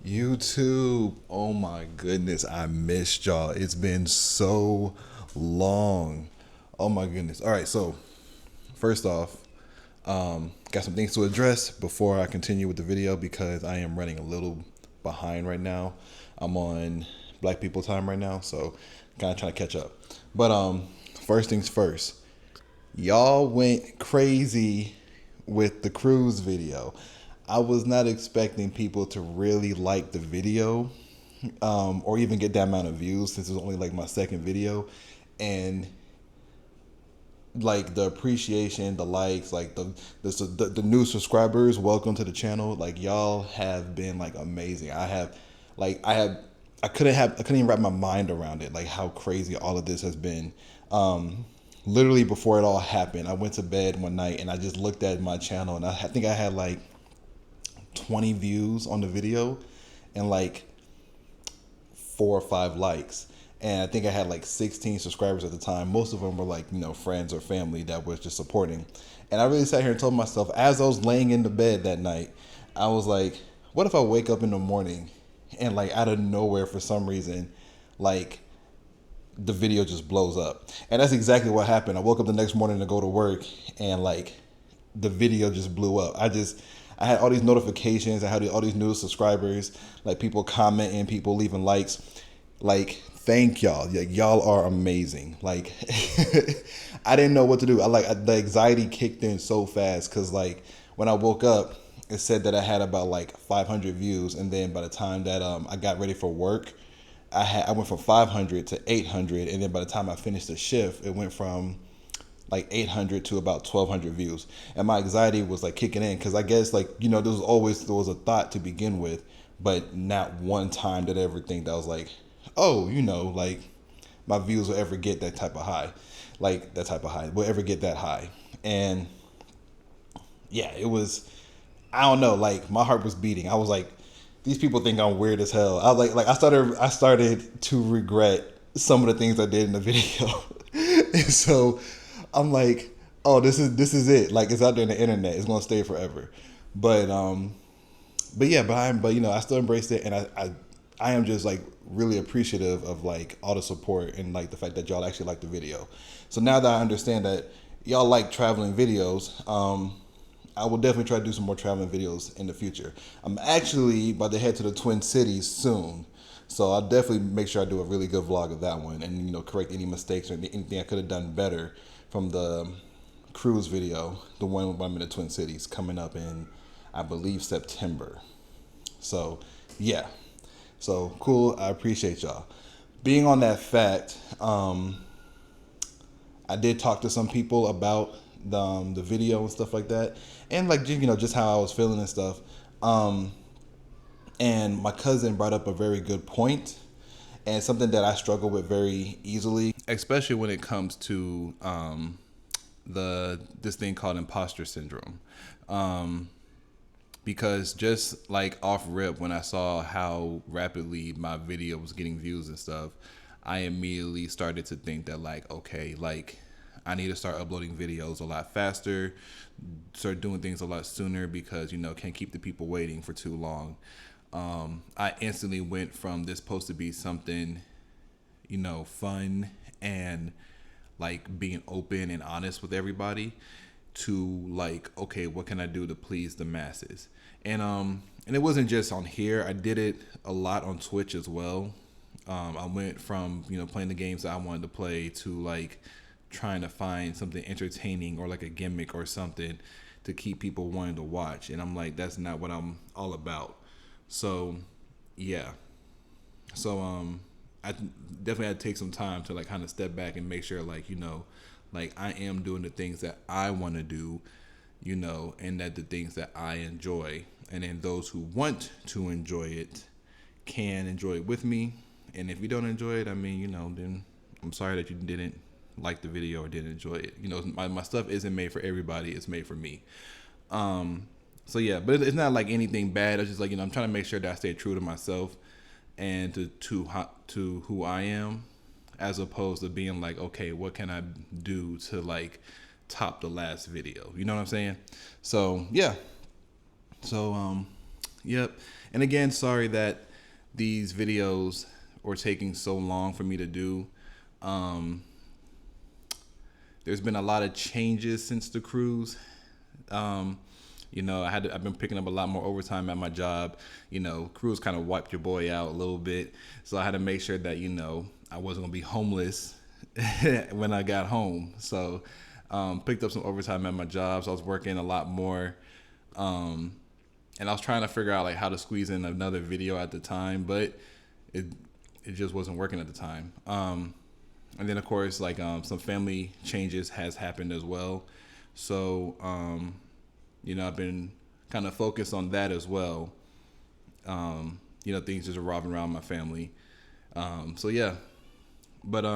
YouTube. Oh my goodness, I missed y'all. It's been so long. Oh my goodness. All right, so first off, got some things to address before I continue with the video because I am running a little behind right now. I'm on Black People time right now, so kind of trying to catch up. But first things first, y'all went crazy with the cruise video. I was not expecting people to really like the video, or even get that amount of views since it was only like my second video. And like the appreciation, the likes, like the new subscribers, welcome to the channel. Like y'all have been like amazing. I couldn't even wrap my mind around it, like how crazy all of this has been. Literally before it all happened, I went to bed one night and I just looked at my channel and I think I had like 20 views on the video and like 4 or 5 likes. And I think I had like 16 subscribers at the time. Most of them were like, friends or family that was just supporting. And I really sat here and told myself, as I was laying in the bed that night, I was like, what if I wake up in the morning and like out of nowhere for some reason, like the video just blows up. And that's exactly what happened. I woke up the next morning to go to work and like the video just blew up. I had all these notifications. I had all these new subscribers, like people commenting, people leaving likes. Like, thank y'all. Like, y'all are amazing. Like, I didn't know what to do. The anxiety kicked in so fast because like when I woke up, it said that I had about like 500 views, and then by the time that I got ready for work, I went from 500 to 800, and then by the time I finished the shift, it went from like 800 to about 1,200 views, and my anxiety was like kicking in because I guess like there was a thought to begin with, but not one time did I ever think that I was like, oh, like my views will ever get that type of high, will ever get that high. And yeah, it was, I don't know, like my heart was beating. I was like, these people think I'm weird as hell. I was like I started to regret some of the things I did in the video. And so I'm like, oh, this is it. Like it's out there in the internet. It's gonna stay forever. But I still embraced it, and I am just like really appreciative of like all the support and like the fact that y'all actually like the video. So now that I understand that y'all like traveling videos, I will definitely try to do some more traveling videos in the future. I'm actually about to head to the Twin Cities soon. So I'll definitely make sure I do a really good vlog of that one and correct any mistakes or anything I could have done better from the cruise video, the one when I'm in the Twin Cities coming up in, I believe, September. So yeah, so cool. I appreciate y'all. Being on that fact, I did talk to some people about the video and stuff like that, and like just how I was feeling and stuff. And my cousin brought up a very good point, and something that I struggle with very easily, especially when it comes to this thing called imposter syndrome. Because just like off rip, when I saw how rapidly my video was getting views and stuff, I immediately started to think that like, okay, like I need to start uploading videos a lot faster, start doing things a lot sooner because can't keep the people waiting for too long. I instantly went from this supposed to be something, fun and like being open and honest with everybody to like, okay, what can I do to please the masses? And it wasn't just on here. I did it a lot on Twitch as well. I went from playing the games that I wanted to play to like trying to find something entertaining or like a gimmick or something to keep people wanting to watch. And I'm like, that's not what I'm all about. So yeah. So I definitely had to take some time to like kind of step back and make sure like like I am doing the things that I want to do, and that the things that I enjoy, and then those who want to enjoy it can enjoy it with me. And if you don't enjoy it, I mean, then I'm sorry that you didn't like the video or didn't enjoy it. My stuff isn't made for everybody. It's made for me. So yeah, but it's not like anything bad. It's just like, I'm trying to make sure that I stay true to myself and to who I am, as opposed to being like, okay, what can I do to like top the last video? You know what I'm saying? So yeah. So yep. And again, sorry that these videos were taking so long for me to do. There's been a lot of changes since the cruise. I've been picking up a lot more overtime at my job. Cruise kind of wiped your boy out a little bit. So I had to make sure that, I wasn't going to be homeless when I got home. So picked up some overtime at my job. So I was working a lot more. And I was trying to figure out like how to squeeze in another video at the time, but it just wasn't working at the time. And then of course, like some family changes has happened as well. So, I've been kind of focused on that as well. Things just revolving around my family. So yeah, but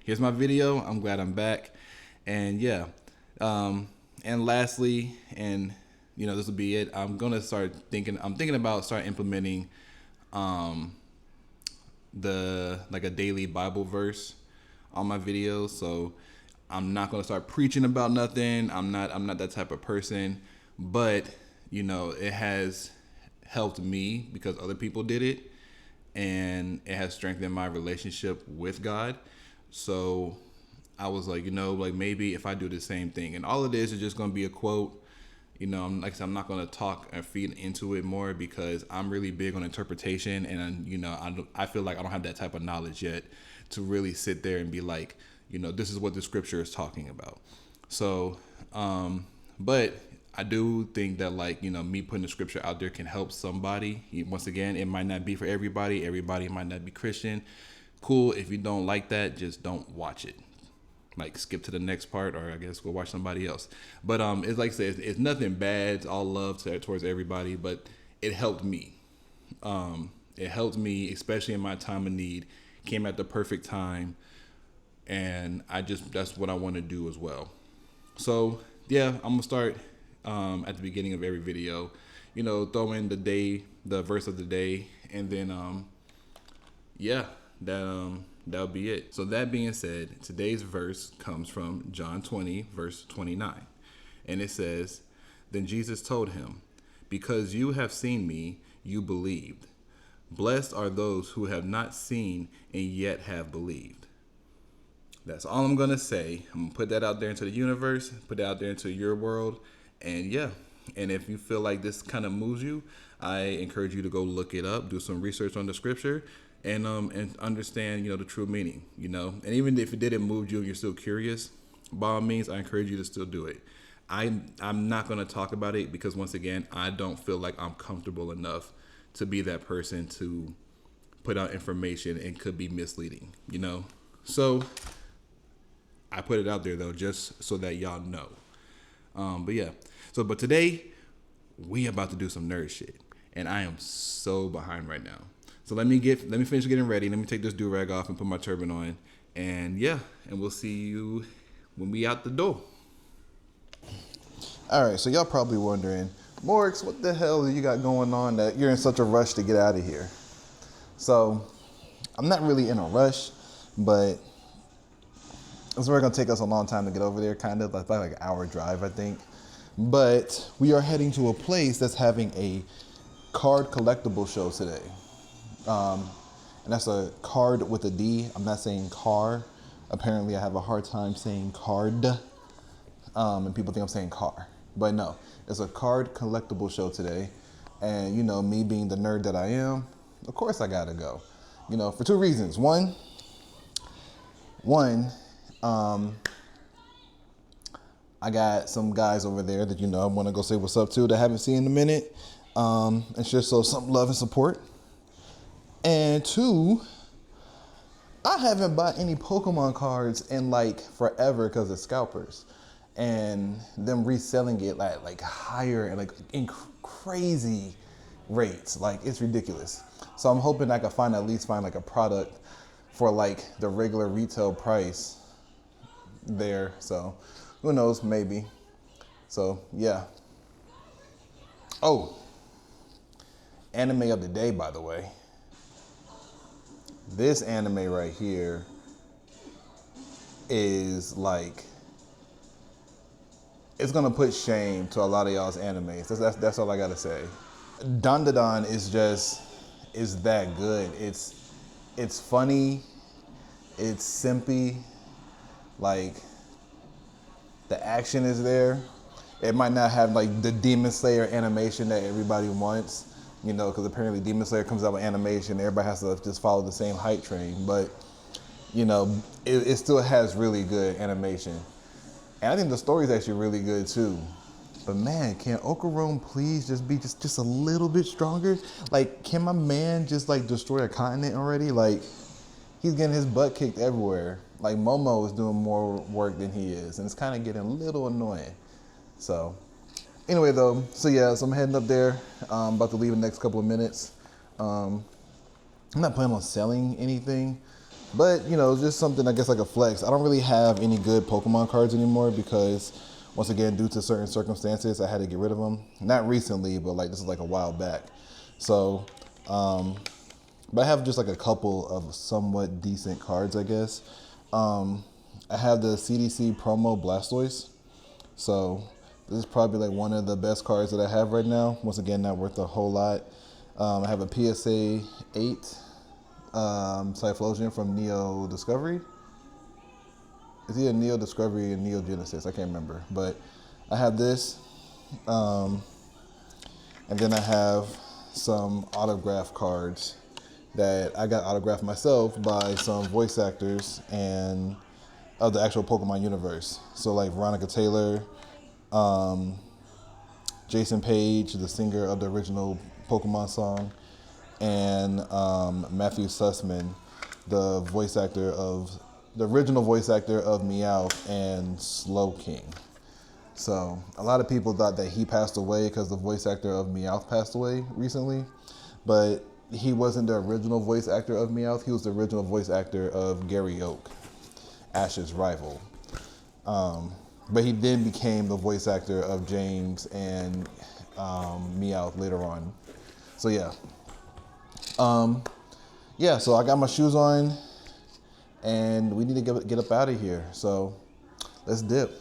here's my video. I'm glad I'm back. And yeah, and lastly, and this will be it. I'm thinking about start implementing a daily Bible verse on my videos. So I'm not gonna start preaching about nothing. I'm not that type of person. But it has helped me because other people did it, and it has strengthened my relationship with God. So I was like, maybe if I do the same thing, and all of this is just gonna be a quote. I'm not going to talk and feed into it more because I'm really big on interpretation, and I feel like I don't have that type of knowledge yet to really sit there and be like, this is what the scripture is talking about. So, but I do think that me putting the scripture out there can help somebody. Once again, it might not be for everybody. Everybody might not be Christian. Cool. If you don't like that, just don't watch it. Skip to the next part, or I guess go watch somebody else. But it's like I said, it's nothing bad. It's all love towards everybody. But it helped me. It helped me, especially in my time of need. Came at the perfect time, and that's what I want to do as well. So yeah, I'm gonna start at the beginning of every video. Throw in the verse of the day, and then that'll be it. So that being said, today's verse comes from John 20, verse 29. And it says, "Then Jesus told him, 'Because you have seen me, you believed. Blessed are those who have not seen and yet have believed.'" That's all I'm going to say. I'm going to put that out there into the universe, put that out there into your world. And yeah, and if you feel like this kind of moves you, I encourage you to go look it up, do some research on the scripture, and understand, the true meaning, and even if it didn't move you and you're still curious, by all means, I encourage you to still do it. I'm not going to talk about it because once again, I don't feel like I'm comfortable enough to be that person to put out information and could be misleading, so I put it out there though, just so that y'all know. But today we about to do some nerd shit, and I am so behind right now. So let me finish getting ready. Let me take this do-rag off and put my turban on. And yeah, and we'll see you when we out the door. All right, so y'all probably wondering, Morix, what the hell you got going on that you're in such a rush to get out of here? So I'm not really in a rush, but it's really gonna take us a long time to get over there, kind of like an hour drive, I think. But we are heading to a place that's having a card collectible show today. And that's a card with a D. I'm not saying car. Apparently I have a hard time saying card. And people think I'm saying car. But no, it's a card collectible show today. And me being the nerd that I am, of course I gotta go. For two reasons. One, I got some guys over there that I want to go say what's up to that I haven't seen in a minute. And share some love and support. And two, I haven't bought any Pokemon cards in forever because of scalpers and them reselling it like higher and in crazy rates. It's ridiculous. So I'm hoping I can at least find a product for the regular retail price there. So who knows, maybe. So yeah. Oh, anime of the day, by the way. This anime right here is it's gonna put shame to a lot of y'all's animes. That's all I gotta say. Don Da Don is that good. It's funny, it's simpy, like the action is there. It might not have like the Demon Slayer animation that everybody wants, you know, because apparently Demon Slayer comes out with animation, everybody has to just follow the same hype train, but you know, it still has really good animation. And I think the story is actually really good too. But man, can Okaroom please just be just a little bit stronger? Like, can my man just like destroy a continent already? Like, he's getting his butt kicked everywhere. Like, Momo is doing more work than he is, and it's kind of getting a little annoying. So, anyway though, so I'm heading up there. I'm about to leave in the next couple of minutes. I'm not planning on selling anything, but you know, just something I guess like a flex. I don't really have any good Pokemon cards anymore because, once again, due to certain circumstances, I had to get rid of them. Not recently, but like this is like a while back. So, but I have just like a couple of somewhat decent cards, I guess. I have the CDC promo Blastoise. So this is probably like one of the best cards that I have right now. Once again, not worth a whole lot. I have a PSA 8 Typhlosion from Neo Discovery. It's either Neo Discovery and Neo Genesis. I can't remember. But I have this. And then I have some autograph cards that I got autographed myself by some voice actors and of the actual Pokemon universe. So like Veronica Taylor, Jason Page, the singer of the original Pokemon song, and Matthew Sussman, the original voice actor of Meowth and Slowking. So a lot of people thought that he passed away because the voice actor of Meowth passed away recently, but he wasn't the original voice actor of Meowth. He was the original voice actor of Gary Oak, Ash's rival. But he then became the voice actor of James and Meowth later on. So so I got my shoes on and we need to get up out of here. So let's dip.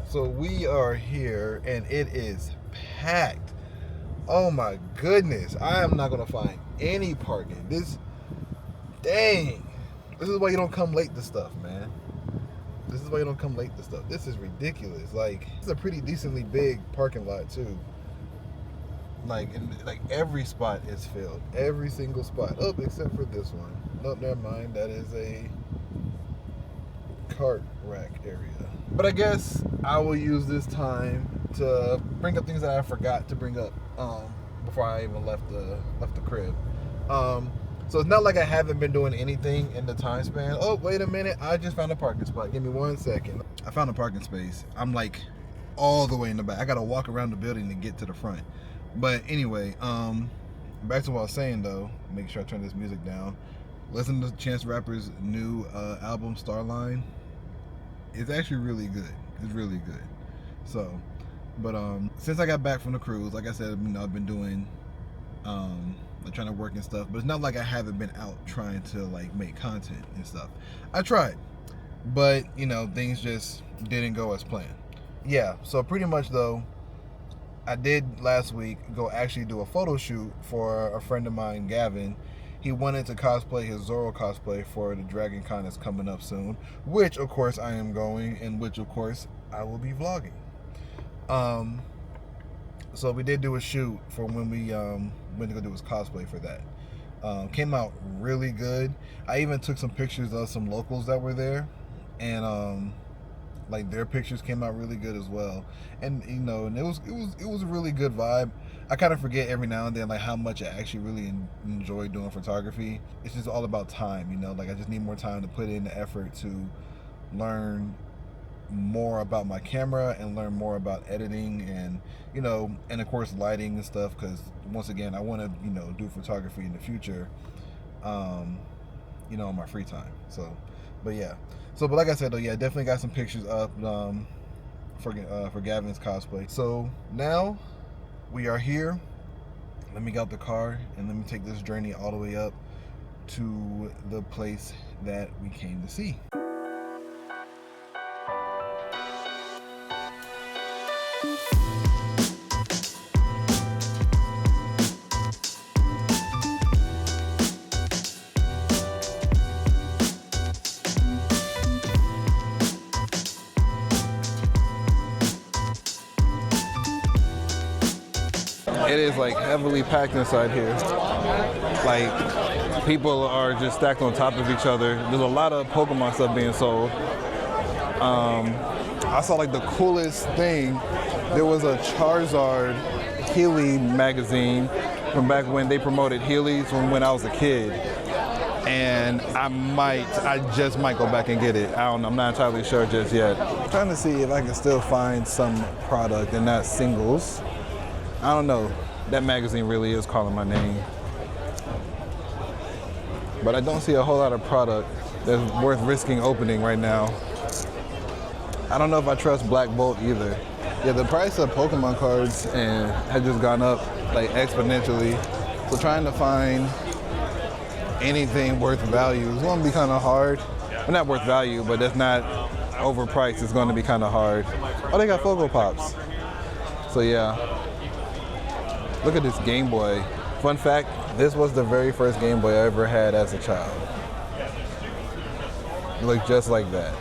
So we are here and it is packed. Oh my goodness. I am not gonna find any parking. This is why you don't come late to stuff, man. This is why you don't come late to stuff. This is ridiculous. Like, it's a pretty decently big parking lot too. Like every spot is filled. Every single spot. Oh, except for this one. Nope, never mind. That is a cart rack area. But I guess I will use this time to bring up things that I forgot to bring up before I even left the crib. So it's not like I haven't been doing anything in the time span. Oh, wait a minute. I just found a parking spot. Give me 1 second. I found a parking space. I'm like all the way in the back. I got to walk around the building to get to the front. But anyway, back to what I was saying though. Make sure I turn this music down. Listen to Chance the Rapper's new album, Starline. It's actually really good. It's really good. So, but since I got back from the cruise, like I said, you know, I've been doing trying to work and stuff, but it's not like I haven't been out trying to like make content and stuff. I tried, but you know, things just didn't go as planned. Yeah, so pretty much though, I did last week go actually do a photo shoot for a friend of mine, Gavin. He wanted to cosplay his Zoro cosplay for the Dragon Con that's coming up soon, which of course I am going, and which of course I will be vlogging. So we did do a shoot for when we went to go do his cosplay for that. Came out really good. I even took some pictures of some locals that were there, and like their pictures came out really good as well. And you know, and it was a really good vibe. I kind of forget every now and then like how much I actually really enjoy doing photography. It's just all about time, you know. Like I just need more time to put in the effort to learn more about my camera and learn more about editing and, you know, and of course lighting and stuff, because once again I want to, you know, do photography in the future, you know, in my free time. So but like I said though, yeah, definitely got some pictures up for Gavin's cosplay. So now We are here. Let me get out the car and let me take this journey all the way up to the place that we came to see. It is like heavily packed inside here. Like people are just stacked on top of each other. There's a lot of Pokemon stuff being sold. I saw like the coolest thing. There was a Charizard Healy magazine from back when they promoted Heelys when I was a kid. And I just might go back and get it. I don't know, I'm not entirely sure just yet. I'm trying to see if I can still find some product and not singles. I don't know. That magazine really is calling my name. But I don't see a whole lot of product that's worth risking opening right now. I don't know if I trust Black Bolt either. Yeah, the price of Pokemon cards has just gone up like exponentially. So trying to find anything worth value is going to be kind of hard. Well, not worth value, but that's not overpriced. It's going to be kind of hard. Oh, they got Funko Pops. So yeah. Look at this Game Boy. Fun fact, this was the very first Game Boy I ever had as a child. It looked just like that.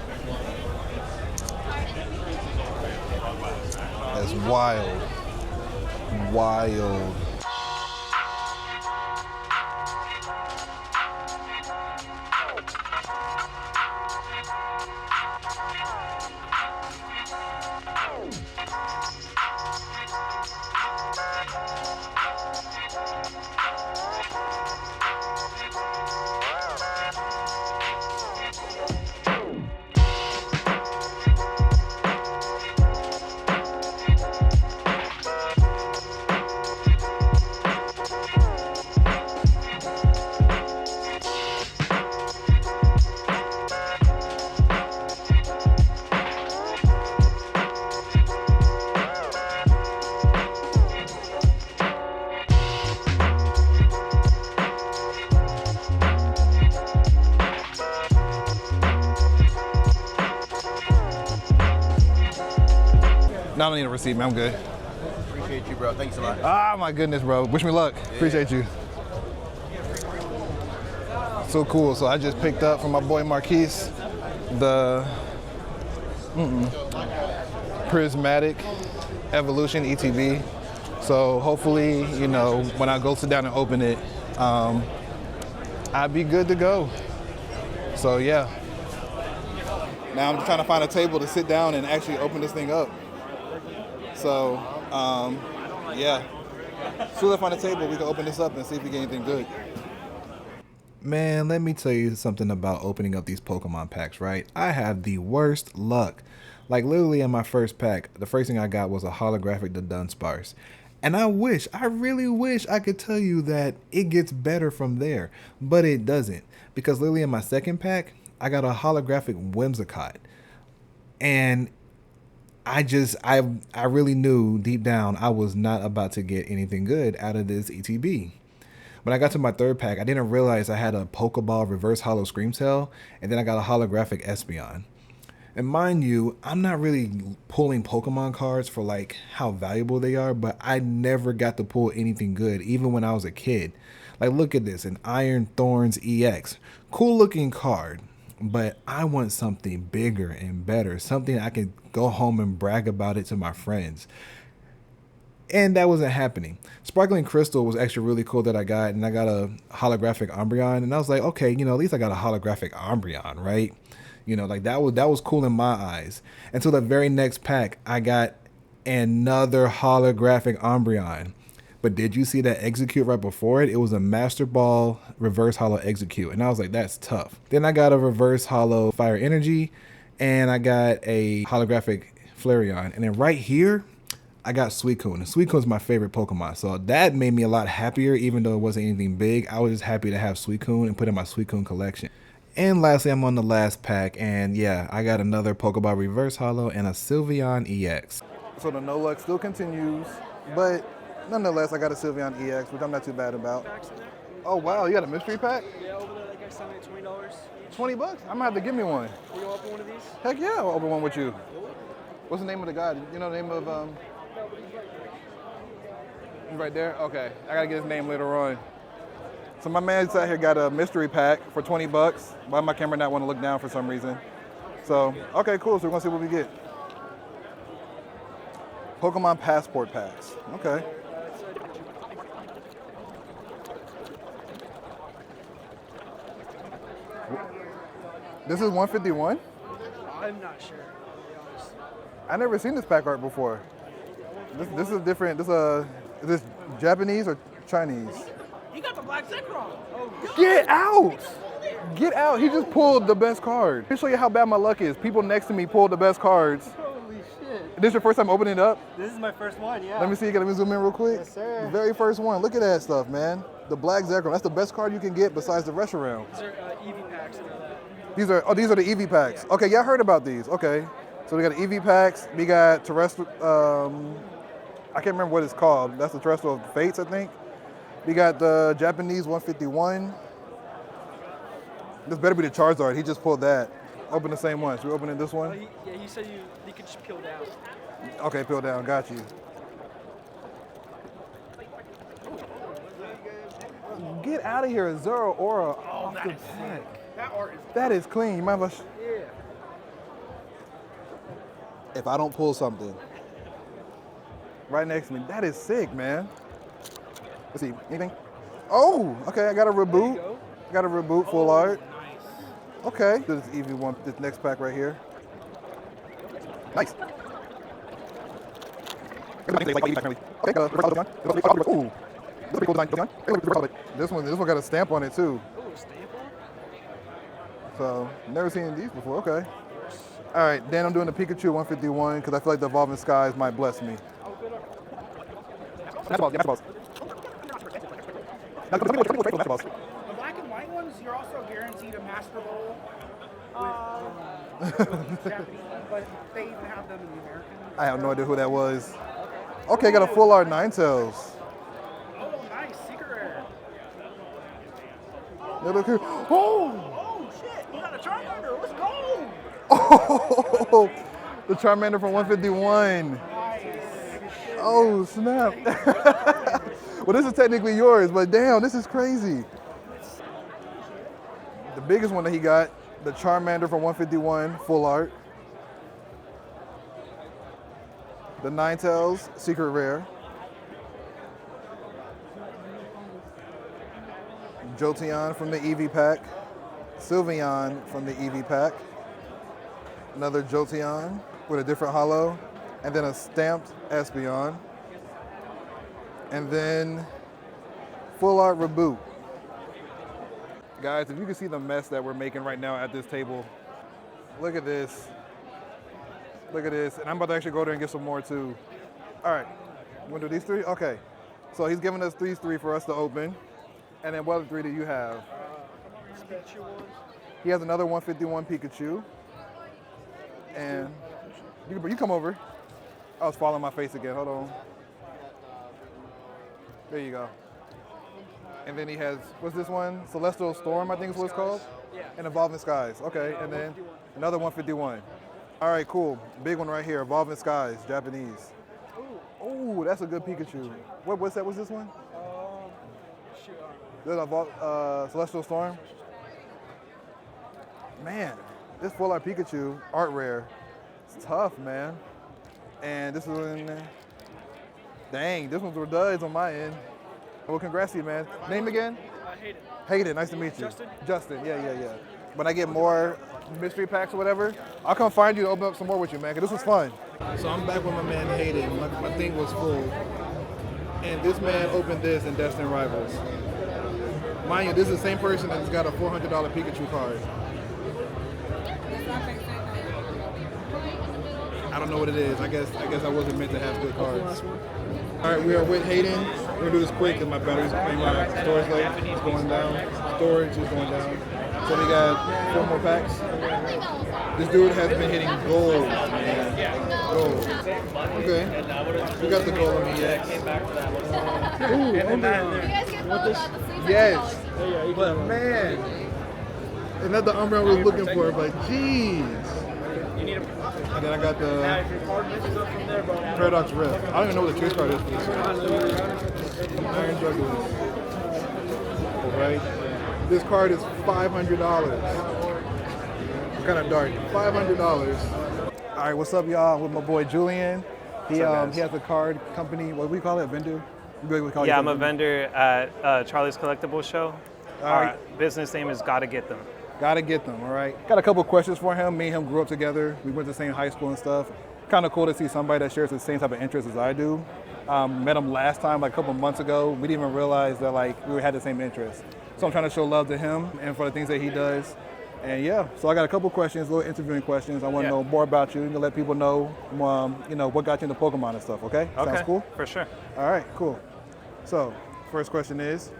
That's wild. Wild. No, I don't need a receipt, man. I'm good. Appreciate you, bro. Thanks a lot. Ah, my goodness, bro. Wish me luck. Yeah. Appreciate you. So cool. So I just picked up from my boy Marquise the Prismatic Evolution ETB. So hopefully, you know, when I go sit down and open it, I'd be good to go. So yeah. Now I'm just trying to find a table to sit down and actually open this thing up. So, yeah. As soon as I find a table, we can open this up and see if we get anything good. Man, let me tell you something about opening up these Pokemon packs, right? I have the worst luck. Like, literally in my first pack, the first thing I got was a holographic the Dunsparce. And I really wish I could tell you that it gets better from there. But it doesn't. Because literally in my second pack, I got a holographic Whimsicott. And I really knew deep down I was not about to get anything good out of this ETB. When I got to my third pack, I didn't realize I had a Pokeball reverse holo Screamtail, and then I got a holographic Espeon. And mind you, I'm not really pulling Pokemon cards for like how valuable they are, but I never got to pull anything good, even when I was a kid. Like, look at this, an Iron Thorns EX. Cool looking card. But I want something bigger and better, something I can go home and brag about it to my friends. And that wasn't happening. Sparkling Crystal was actually really cool that I got, and I got a holographic Umbreon, and I was like, okay, you know, at least I got a holographic Umbreon, right? You know, like that was cool in my eyes. Until the very next pack, I got another holographic Umbreon. But did you see that Execute right before it? It was a Master Ball reverse holo Execute. And I was like, that's tough. Then I got a reverse holo Fire Energy. And I got a holographic Flareon. And then right here, I got Suicune. And Suicune is my favorite Pokemon. So that made me a lot happier, even though it wasn't anything big. I was just happy to have Suicune and put in my Suicune collection. And lastly, I'm on the last pack. And yeah, I got another Pokeball reverse holo and a Sylveon EX. So the no luck still continues. But Nonetheless, I got a Sylveon EX, which I'm not too bad about. Packs in there? Oh wow, you got a mystery pack? Yeah, over there, that guy's selling it $20 each. $20? I'm gonna have to give me one. Will you open one of these? Heck yeah, I'll open one with you. What's the name of the guy? You know the name of He's right there? Okay. I gotta get his name later on. So my man's out here got a mystery pack for $20. Why my camera not want to look down for some reason? So, okay, cool. So we're gonna see what we get. Pokemon passport packs. Okay. This is 151? I'm not sure, to be honest. I never seen this pack art before. This is different. Is this Japanese or Chinese? He got the black Zekrom. Oh, God. Get out! Get out! He just pulled the best card. Let me show you how bad my luck is. People next to me pulled the best cards. Holy shit. This your first time opening it up? This is my first one, yeah. Let me see. Let me zoom in real quick. Yes, sir. The very first one. Look at that stuff, man. The black Zekrom. That's the best card you can get besides the rest around. These are EV packs and all that. These are the EV packs. Okay, yeah, I heard about these. Okay. So we got EV packs. We got terrestrial. I can't remember what it's called. That's the terrestrial fates, I think. We got the Japanese 151. This better be the Charizard. He just pulled that. Open the same one. So we opening this one? He said you could just peel down. Okay, peel down. Got you. Get out of here, Zero Aura. Off the pack. That is clean. You mind if I Yeah. if I don't pull something right next to me, that is sick, man. Let's see, anything? Oh, okay, I got a reboot. Go. Got a reboot full art. Okay, this is EV1, this next pack right here. Nice. Okay, ooh. This is pretty cool design. This one got a stamp on it too. Oh, a stamp on? So, never seen these before, okay. All right, then I'm doing the Pikachu 151 because I feel like the Evolving Skies might bless me. The black and white ones, you're also guaranteed a Master Ball with Japanese, but they even have them in the American. I have no idea who that was. Okay, got a full art Ninetales. Oh, nice. Secret rare. Look here. Oh! Oh, shit. You got a Charmander. Let's go. Oh! The Charmander from 151. Oh, snap. Well, this is technically yours, but damn, this is crazy. The biggest one that he got, the Charmander from 151, full art. The Ninetales, secret rare. Jolteon from the EV pack. Sylveon from the EV pack. Another Jolteon with a different holo. And then a stamped Espeon. And then full art reboot. Guys, if you can see the mess that we're making right now at this table, look at this. Look at this. And I'm about to actually go there and get some more too. All right, you wanna do these three? Okay. So he's giving us these three for us to open. And then what other three do you have? Pikachu one. He has another 151 Pikachu. And you come over. I was following my face again, hold on. There you go. And then he has, what's this one? Celestial Storm, I think is what it's called? Yeah. And Evolving Skies, okay. And then another 151. All right, cool. Big one right here, Evolving Skies, Japanese. Oh, that's a good Pikachu. What's that, what's this one? Shoot. This is Celestial Storm. Man, this full art Pikachu, art rare. It's tough, man. And this one, dang, this one's duds on my end. Well, congrats to you, man. Name again? Hayden. Hayden, nice to meet you. Justin? Justin, yeah. When I get more mystery packs or whatever, I'll come find you to open up some more with you, man, because this was fun. So I'm back with my man Hayden. My thing was full. And this man opened this in Destined Rivals. Mind you, this is the same person that's got a $400 Pikachu card. I don't know what it is. I guess I wasn't meant to have good cards. All right, we are with Hayden. We're gonna do this quick because my battery's, my storage light is going down. Storage is going down. So we got 4 more packs. This dude has been hitting gold, man. Gold. Okay. We got the gold on me, yes. Ooh, yes. But man, it's not the umbrella we were looking for, but jeez. And then I got the Paradox Rift. I don't even know what the chase card is for this one. Iron Jugglers. Alright. This card is $500. It's kind of dark. $500. Alright, what's up, y'all? With my boy Julian. He has a card company. What do we call it? A vendor? Yeah, I'm a vendor at Charlie's Collectible show. Alright. Our business name is Gotta Get Them. Gotta get them, all right? Got a couple questions for him. Me and him grew up together. We went to the same high school and stuff. Kind of cool to see somebody that shares the same type of interests as I do. Met him last time, like a couple months ago. We didn't even realize that like we had the same interests. So I'm trying to show love to him and for the things that he does. And yeah, so I got a couple questions, little interviewing questions. I want to know more about you and to let people know, what got you into Pokemon and stuff, okay? Sounds cool? For sure. All right, cool. So, first question is,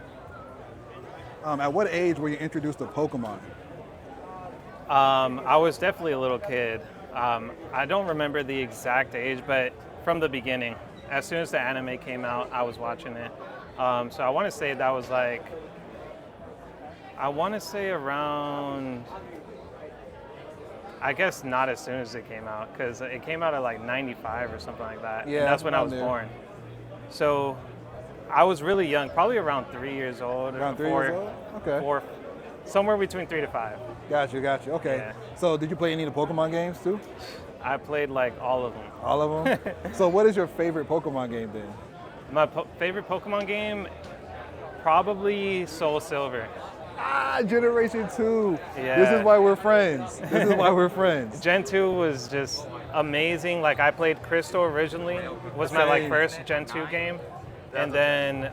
at what age were you introduced to Pokemon? I was definitely a little kid. I don't remember the exact age, but from the beginning, as soon as the anime came out, I was watching it. So I want to say that was like, around, I guess not as soon as it came out, because it came out at like 95 or something like that. Yeah, and that's when I was there. born. So I was really young, probably around 3 years old. Around 3 years old? Okay. 4, somewhere between 3 to 5. Got you. Okay. Yeah. So did you play any of the Pokemon games too? I played like all of them. All of them? So what is your favorite Pokemon game then? My favorite Pokemon game, probably Soul Silver. Generation 2. Yeah. This is why we're friends. Gen 2 was just amazing. Like I played Crystal originally, was my Same. first Gen 2 game. And then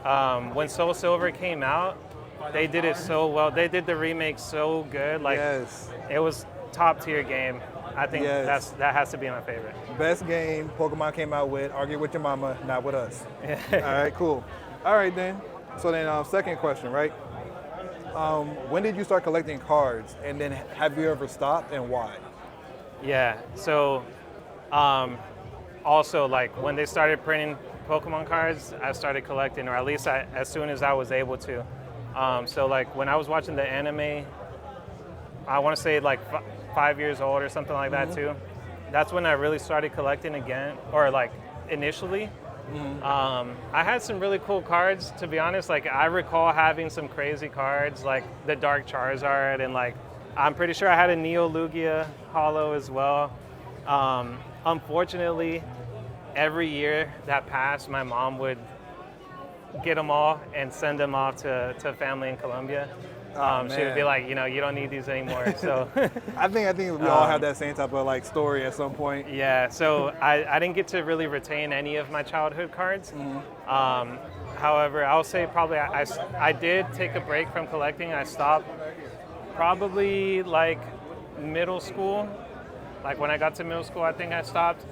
when Soul Silver came out, they did it so well. They did the remake so good. Like Yes. it was top tier game. I think Yes. that has to be my favorite. Best game Pokemon came out with. Argue with your mama, not with us. All right, cool. All right then. So then second question, right? When did you start collecting cards? And then have you ever stopped and why? Yeah. So also like when they started printing Pokemon cards, I started collecting, or at least as soon as I was able to. So like when I was watching the anime, I want to say like 5 years old or something like that too. That's when I really started collecting again, or like initially. I had some really cool cards, to be honest. Like I recall having some crazy cards, like the Dark Charizard, and like I'm pretty sure I had a Neo Lugia holo as well. Unfortunately, every year that passed, my mom would get them all and send them off to family in Colombia. She would be like, you don't need these anymore. So I think we all have that same type of like story at some point. yeah, so I didn't get to really retain any of my childhood cards. However, I'll say probably I did take a break from collecting. I stopped probably like middle school. Like when I got to middle school, I think I stopped.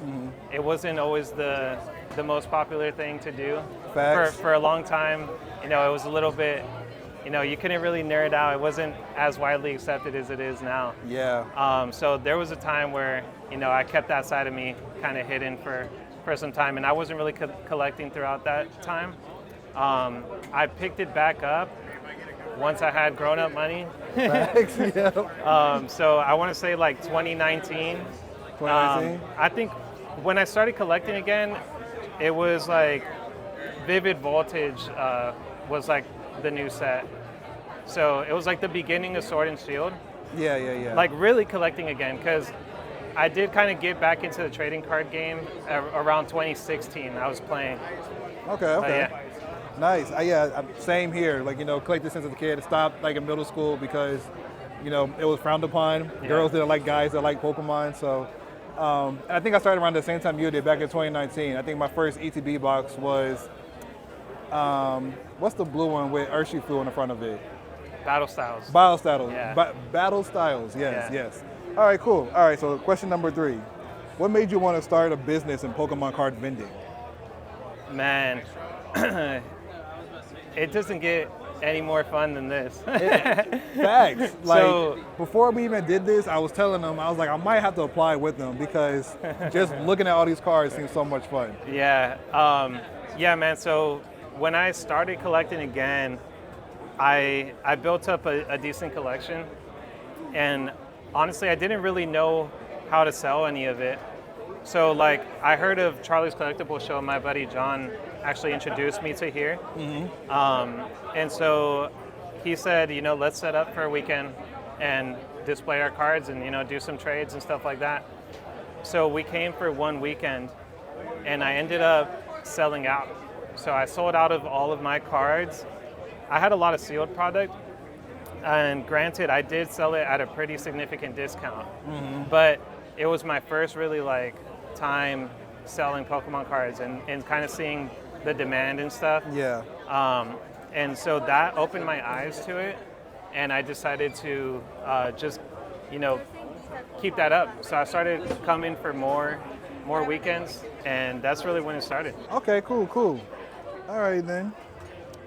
It wasn't always the most popular thing to do. Facts. For a long time. It was a little bit, you couldn't really nerd out. It wasn't as widely accepted as it is now. Yeah. So there was a time where, I kept that side of me kind of hidden for some time, and I wasn't really collecting throughout that time. I picked it back up once I had grown-up money. Facts, yeah. So I want to say like 2019. 2019? I think when I started collecting again, it was like Vivid Voltage was like the new set. So it was like the beginning of Sword and Shield. Yeah. Like really collecting again, because I did kind of get back into the trading card game around 2016. I was playing. Okay. Yeah. Nice. Same here. Like, collected since as a kid. I stopped like in middle school because, it was frowned upon. Yeah. Girls didn't like guys that like Pokemon. So and I think I started around the same time you did, back in 2019. I think my first ETB box was, what's the blue one with Urshifu on the front of it? Battle Styles. Battle Styles. Yeah. Battle Styles. Yes, Yeah. yes. All right, cool. All right, so question number 3. What made you want to start a business in Pokemon card vending? Man, it doesn't get any more fun than this. Facts. Like So- before we even did this, I was telling them, I was like, I might have to apply with them because just looking at all these cards seems so much fun. Yeah, yeah, man. So when I started collecting again, I built up a decent collection, and honestly, I didn't really know how to sell any of it. So like, I heard of Charlie's Collectible show. My buddy John actually introduced me to here, and so he said, you know, let's set up for a weekend and display our cards and, you know, do some trades and stuff like that. So we came for one weekend, and I ended up selling out. So I sold out of all of my cards. I had a lot of sealed product, and granted, I did sell it at a pretty significant discount, but it was my first really like time selling Pokemon cards and kind of seeing the demand and stuff. Yeah. And so that opened my eyes to it, and I decided to just, you know, keep that up. So I started coming for more weekends, and that's really when it started. Okay, cool. All right then.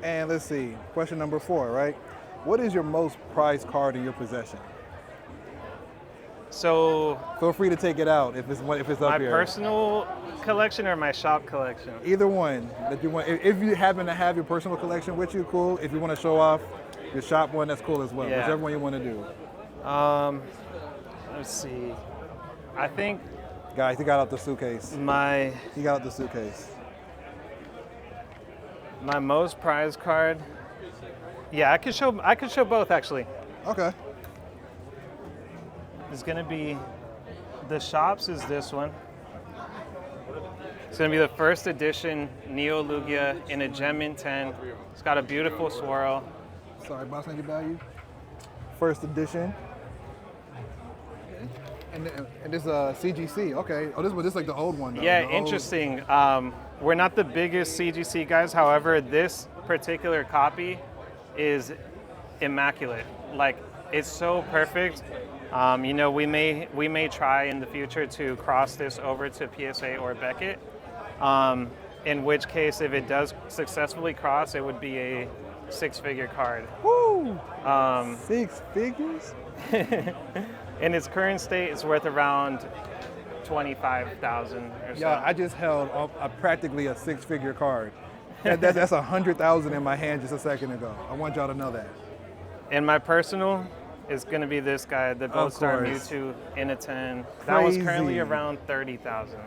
And let's see, question number 4, right? What is your most prized card in your possession? So Feel free to take it out if it's up my here. personal collection or my shop collection? Either one that you want. If you happen to have your personal collection with you, cool. If you want to show off your shop one, that's cool as well. Yeah. Whichever one you want to do. Let's see. I think Guys, he got out the suitcase. my He got out the suitcase. most prized card. Yeah, I could show both actually. Okay. It's gonna be the shops is this one. It's gonna be the first edition Neo Lugia in a gem mint 10. It's got a beautiful swirl. Sorry, boss, any value? First edition. And this is CGC. Okay. Oh, this is like the old one. Though. Yeah, The old- interesting. We're not the biggest CGC guys. However, this particular copy is immaculate. Like, it's so perfect. You know, we may try in the future to cross this over to PSA or Beckett. In which case, if it does successfully cross, it would be a 6-figure card. Woo! 6 figures? In its current state, it's worth around 25,000 or so. Yeah, I just held practically a 6-figure card. That's 100,000 in my hand just a second ago. I want y'all to know that. And my personal is going to be this guy, the Gold Star course. Mewtwo in a 10. That was currently Crazy. around 30,000.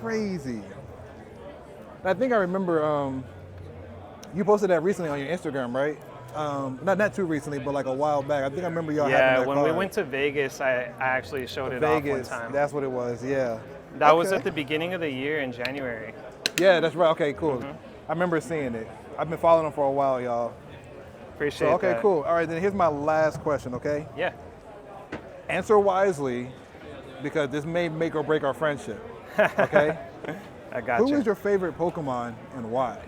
Crazy. I think I remember you posted that recently on your Instagram, right? Not too recently, but like a while back. I think I remember y'all having Yeah, that when we card. went to Vegas, I actually showed it Vegas. off one time. That's what it was. Yeah. That was Okay. at the beginning of the year in January. Yeah, that's right. Okay, cool. I remember seeing it. I've been following them for a while, y'all. Appreciate So, okay, that. cool. All right, then here's my last question, okay? Yeah. Answer wisely, because this may make or break our friendship, okay? I got Who you. is your favorite Pokemon and why?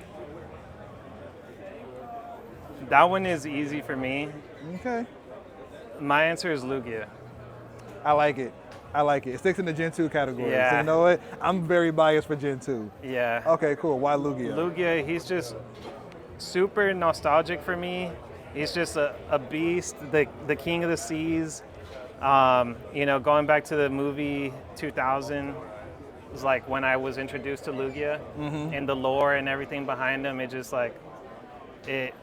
That one is easy for me. Okay. My answer is Lugia. I like it. It sticks in the Gen 2 category. Yeah. So you know what? I'm very biased for Gen 2. Yeah. Okay, cool. Why Lugia? Lugia, he's just super nostalgic for me. He's just a beast, the king of the seas. You know, going back to the movie 2000, was like when I was introduced to Lugia and the lore and everything behind him. It just like it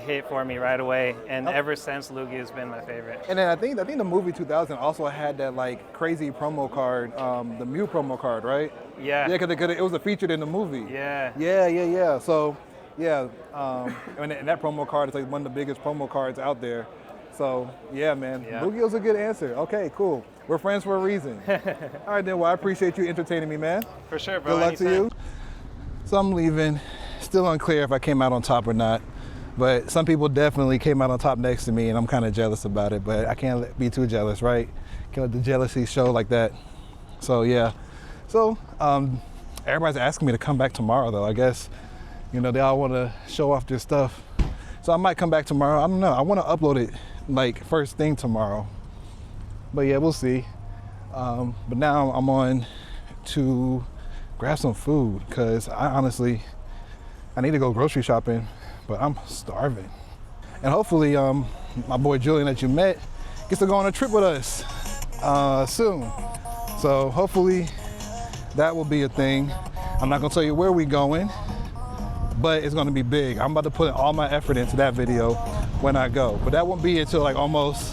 hit for me right away, and ever since Lugia has been my favorite. And then I think the movie 2000 also had that like crazy promo card, the Mew promo card, right? Yeah. Yeah, because it was featured in the movie. Yeah. Yeah. So, yeah, and that promo card is like one of the biggest promo cards out there. So, yeah, man, Yeah. Lugia's a good answer. Okay, cool. We're friends for a reason. All right, then. Well, I appreciate you entertaining me, man. For sure, bro. Good luck to you. So I'm leaving. Still unclear if I came out on top or not. But some people definitely came out on top next to me, and I'm kind of jealous about it. But I can't be too jealous, right? Can't let the jealousy show like that. So yeah. So everybody's asking me to come back tomorrow, though. I guess, you know, they all want to show off their stuff. So I might come back tomorrow. I don't know. I want to upload it like first thing tomorrow. But yeah, we'll see. But now I'm on to grab some food because I honestly, I need to go grocery shopping, but I'm starving. And hopefully my boy Julian that you met gets to go on a trip with us soon. So hopefully that will be a thing. I'm not gonna tell you where we going, but it's gonna be big. I'm about to put all my effort into that video when I go. But that won't be until like almost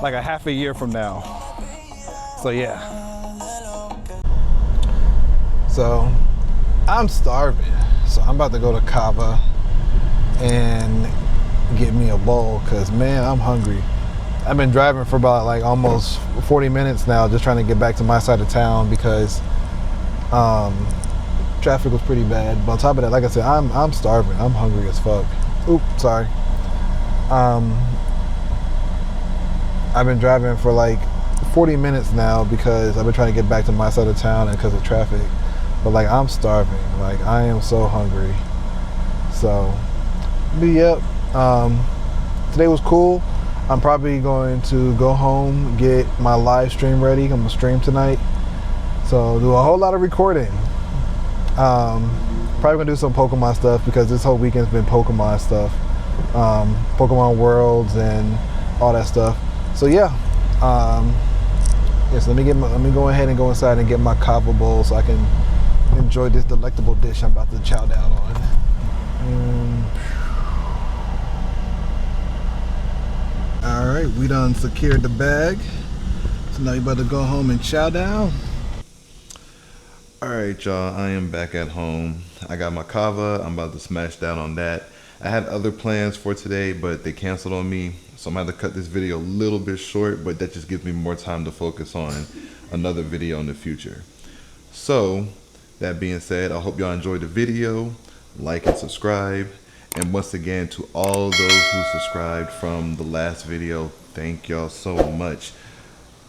like a half a year from now. So yeah. So I'm starving. So I'm about to go to Kava and get me a bowl, cause man, I'm hungry. I've been driving for about like almost 40 minutes now, just trying to get back to my side of town because traffic was pretty bad. But on top of that, like I said, I'm starving. I'm hungry as fuck. Oop, sorry. I've been driving for like 40 minutes now because I've been trying to get back to my side of town and because of traffic. But like, I'm starving. Like, I am so hungry. So, but yep. Today was cool. I'm probably going to go home, get my live stream ready. I'm gonna stream tonight. So do a whole lot of recording. Probably gonna do some Pokemon stuff because this whole weekend's been Pokemon stuff. Pokemon Worlds and all that stuff. So yeah. Yes, let me go ahead and go inside and get my kava bowl so I can enjoy this delectable dish I'm about to chow down on. All right, we done secured the bag. So now you about to go home and chow down. All right, y'all, I am back at home. I got my kava. I'm about to smash down on that. I had other plans for today, but they canceled on me. So I'm going to have to cut this video a little bit short, but that just gives me more time to focus on another video in the future. So that being said, I hope y'all enjoyed the video. Like and subscribe. And once again, to all those who subscribed from the last video, thank y'all so much.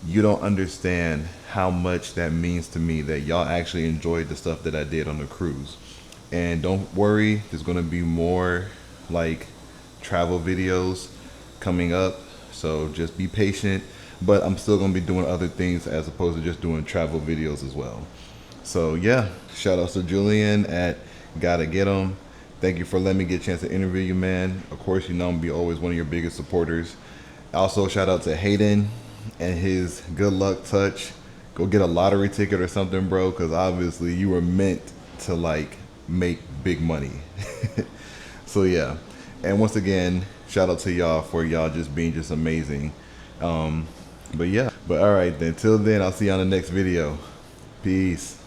You don't understand how much that means to me that y'all actually enjoyed the stuff that I did on the cruise. And don't worry, there's gonna be more like travel videos coming up, so just be patient. But I'm still gonna be doing other things as opposed to just doing travel videos as well. So yeah, shout outs to Julian at Gotta Get 'Em. Thank you for letting me get a chance to interview you, man. Of course, you know I'm gonna be always one of your biggest supporters. Also, shout out to Hayden and his good luck touch. Go get a lottery ticket or something, bro, because obviously you were meant to like make big money. So yeah, and once again, shout out to y'all for y'all just being just amazing. But yeah, but all right then, till then, I'll see you on the next video. Peace.